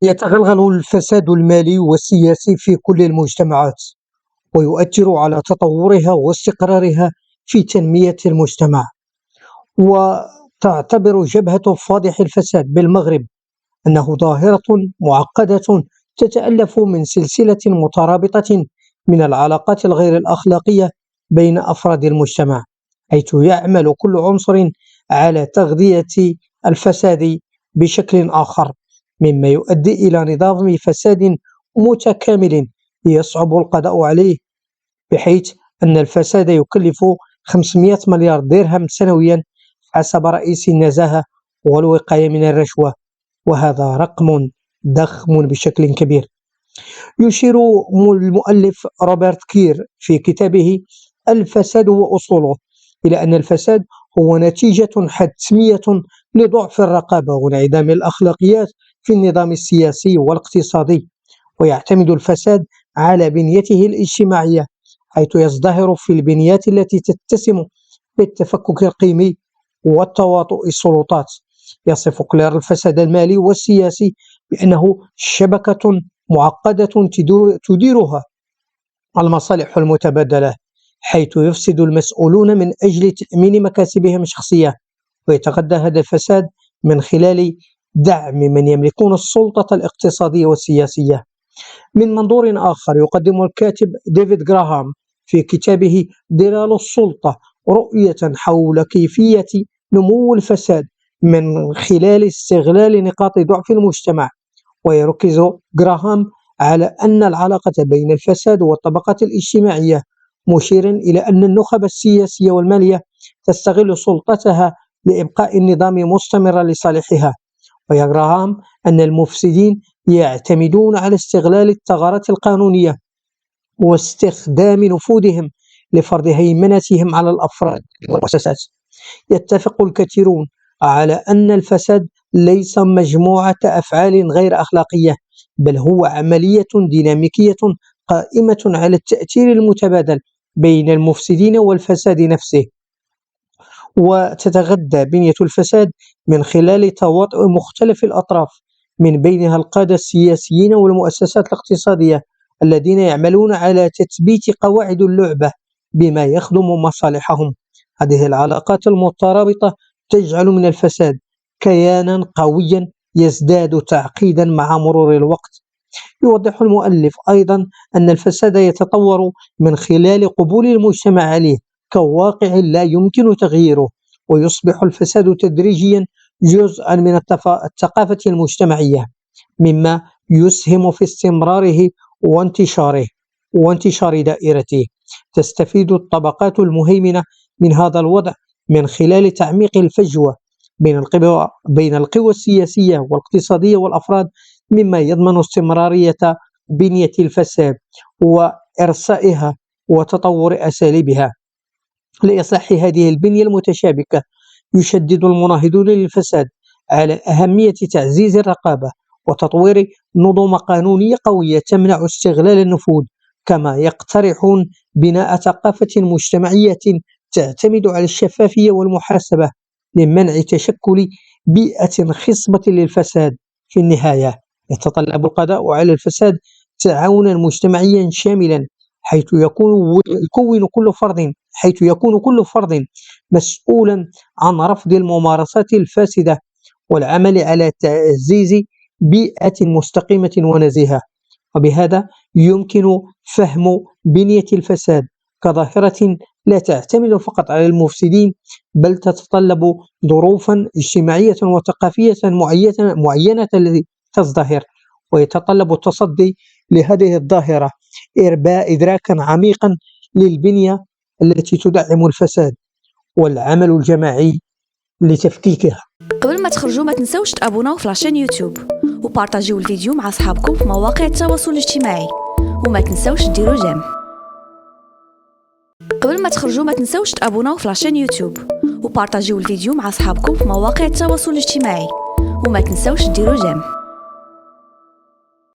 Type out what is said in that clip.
يتغلغل الفساد المالي والسياسي في كل المجتمعات، ويؤثر على تطورها واستقرارها في تنمية المجتمع. وتعتبر جبهة فاضح الفساد بالمغرب أنه ظاهرة معقدة تتألف من سلسلة مترابطة من العلاقات الغير الأخلاقية بين أفراد المجتمع، حيث يعمل كل عنصر على تغذية الفساد بشكل آخر، مما يؤدي إلى نظام فساد متكامل يصعب القضاء عليه، بحيث أن الفساد يكلف 500 مليار درهم سنويا حسب رئيس النزاهة والوقاية من الرشوة، وهذا رقم ضخم بشكل كبير. يشير المؤلف روبرت كير في كتابه الفساد وأصوله إلى أن الفساد هو نتيجة حتمية لضعف الرقابة وانعدام الأخلاقيات في النظام السياسي والاقتصادي، ويعتمد الفساد على بنيته الاجتماعية، حيث يزدهر في البنيات التي تتسم بالتفكك القيمي وتواطؤ السلطات. يصف كلير الفساد المالي والسياسي بأنه شبكة معقدة تديرها المصالح المتبادلة، حيث يفسد المسؤولون من أجل تأمين مكاسبهم الشخصية، ويتغذى هذا الفساد من خلال دعم من يملكون السلطة الاقتصادية والسياسية. من منظور آخر، يقدم الكاتب ديفيد غراهام في كتابه ظلال السلطة رؤية حول كيفية نمو الفساد من خلال استغلال نقاط ضعف المجتمع، ويركز غراهام على أن العلاقة بين الفساد والطبقات الاجتماعية، مشيرا إلى أن النخب السياسية والمالية تستغل سلطتها لإبقاء النظام مستمرا لصالحها. ويرى غراهام أن المفسدين يعتمدون على استغلال الثغرات القانونية واستخدام نفوذهم لفرض هيمنتهم على الأفراد والمؤسسات. يتفق الكثيرون على أن الفساد ليس مجموعة أفعال غير أخلاقية، بل هو عملية ديناميكية قائمة على التأثير المتبادل بين المفسدين والفساد نفسه. وتتغذى بنية الفساد من خلال تواطؤ مختلف الأطراف، من بينها القادة السياسيين والمؤسسات الاقتصادية الذين يعملون على تثبيت قواعد اللعبة بما يخدم مصالحهم. هذه العلاقات المترابطة تجعل من الفساد كيانا قويا يزداد تعقيدا مع مرور الوقت. يوضح المؤلف أيضا أن الفساد يتطور من خلال قبول المجتمع عليه كواقع لا يمكن تغييره، ويصبح الفساد تدريجيا جزءا من الثقافة المجتمعية، مما يسهم في استمراره وانتشار دائرته. تستفيد الطبقات المهيمنة من هذا الوضع من خلال تعميق الفجوة بين القوى السياسية والاقتصادية والأفراد، مما يضمن استمرارية بنية الفساد وإرسائها وتطور أساليبها. لإصلاح هذه البنية المتشابكة، يشدد المناهضون للفساد على أهمية تعزيز الرقابة وتطوير نظم قانونية قوية تمنع استغلال النفوذ، كما يقترحون بناء ثقافة مجتمعية تعتمد على الشفافية والمحاسبة لمنع تشكل بيئة خصبة للفساد. في النهاية، يتطلب القضاء على الفساد تعاونا مجتمعيا شاملا، حيث يكون كل فرد مسؤولا عن رفض الممارسات الفاسدة والعمل على تعزيز بيئة مستقيمة ونزيهة. وبهذا يمكن فهم بنية الفساد كظاهرة لا تعتمد فقط على المفسدين، بل تتطلب ظروفا اجتماعية وثقافية معينة التي تزدهر، ويتطلب التصدي لهذه الظاهرة إدراكا عميقا للبنية التي تدعم الفساد والعمل الجماعي لتفكيكها. قبل ما تخرجوا ما تنسوش تابوناو في لاشين يوتيوب وبارطاجيو الفيديو مع أصحابكم في مواقع التواصل الاجتماعي، وما تنسوش ديروا جيم. قبل ما تخرجوا ما تنسوش تابوناو في لاشين يوتيوب وبارطاجيو الفيديو مع أصحابكم في مواقع التواصل الاجتماعي، وما تنسوش ديروا جيم.